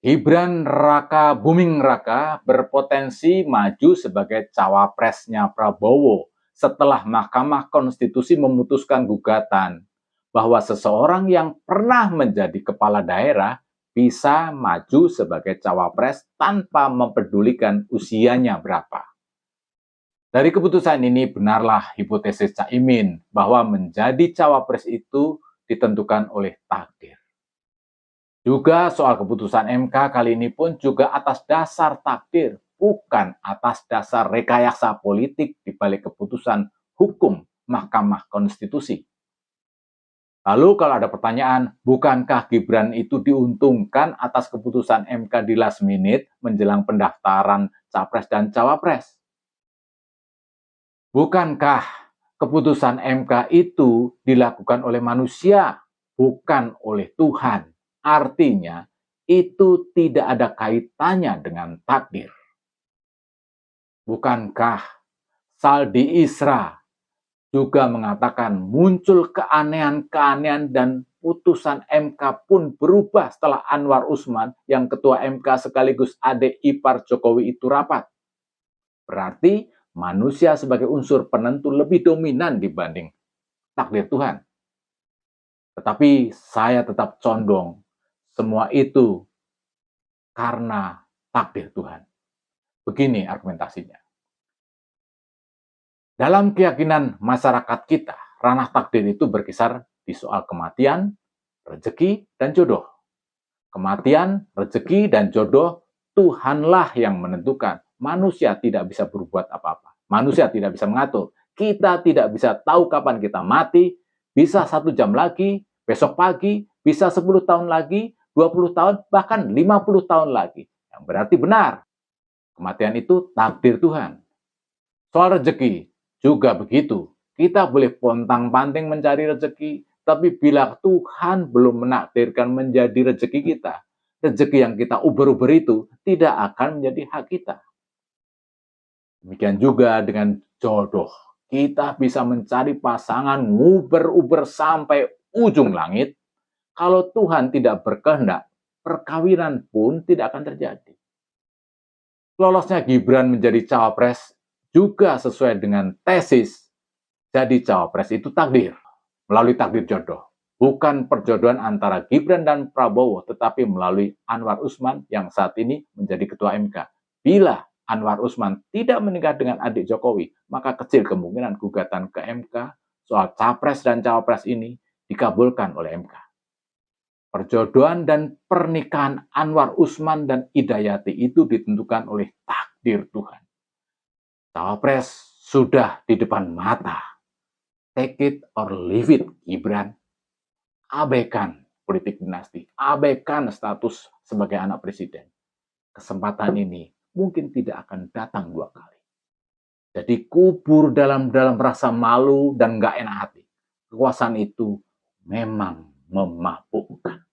Gibran Raka Buming Raka berpotensi maju sebagai cawapresnya Prabowo setelah Mahkamah Konstitusi memutuskan gugatan bahwa seseorang yang pernah menjadi kepala daerah bisa maju sebagai cawapres tanpa mempedulikan usianya berapa. Dari keputusan ini benarlah hipotesis Caimin bahwa menjadi cawapres itu ditentukan oleh takdir. Juga soal keputusan MK kali ini pun juga atas dasar takdir, bukan atas dasar rekayasa politik di balik keputusan hukum Mahkamah Konstitusi. Lalu kalau ada pertanyaan, bukankah Gibran itu diuntungkan atas keputusan MK di last minute menjelang pendaftaran Capres dan Cawapres? Bukankah keputusan MK itu dilakukan oleh manusia, bukan oleh Tuhan? Artinya, itu tidak ada kaitannya dengan takdir. Bukankah Saldi Isra juga mengatakan muncul keanehan-keanehan dan putusan MK pun berubah setelah Anwar Usman yang ketua MK sekaligus adik ipar Jokowi itu rapat. Berarti manusia sebagai unsur penentu lebih dominan dibanding takdir Tuhan. Tetapi saya tetap condong semua itu karena takdir Tuhan. Begini argumentasinya. Dalam keyakinan masyarakat kita, ranah takdir itu berkisar di soal kematian, rezeki, dan jodoh. Kematian, rezeki, dan jodoh Tuhanlah yang menentukan. Manusia tidak bisa berbuat apa-apa. Manusia tidak bisa mengatur. Kita tidak bisa tahu kapan kita mati. Bisa 1 jam lagi, besok pagi, bisa 10 tahun lagi, 20 tahun, bahkan 50 tahun lagi. Yang berarti benar. Kematian itu takdir Tuhan. Soal rezeki juga begitu. Kita boleh pontang-panting mencari rezeki, tapi bila Tuhan belum menakdirkan menjadi rezeki kita, rezeki yang kita uber-uber itu tidak akan menjadi hak kita. Demikian juga dengan jodoh. Kita bisa mencari pasangan nguber-uber sampai ujung langit. Kalau Tuhan tidak berkehendak, perkawinan pun tidak akan terjadi. Lolosnya Gibran menjadi cawapres juga sesuai dengan tesis. Jadi cawapres itu takdir, melalui takdir jodoh. Bukan perjodohan antara Gibran dan Prabowo, tetapi melalui Anwar Usman yang saat ini menjadi ketua MK. Bila Anwar Usman tidak menikah dengan adik Jokowi, maka kecil kemungkinan gugatan ke MK soal capres dan cawapres ini dikabulkan oleh MK. Perjodohan dan pernikahan Anwar Usman dan Hidayati itu ditentukan oleh takdir Tuhan. Cawapres sudah di depan mata. Take it or leave it, Gibran. Abaikan politik dinasti, abaikan status sebagai anak presiden. Kesempatan ini mungkin tidak akan datang 2 kali. Jadi kubur dalam rasa malu dan gak enak hati. Kekuasaan itu memang memabukkan.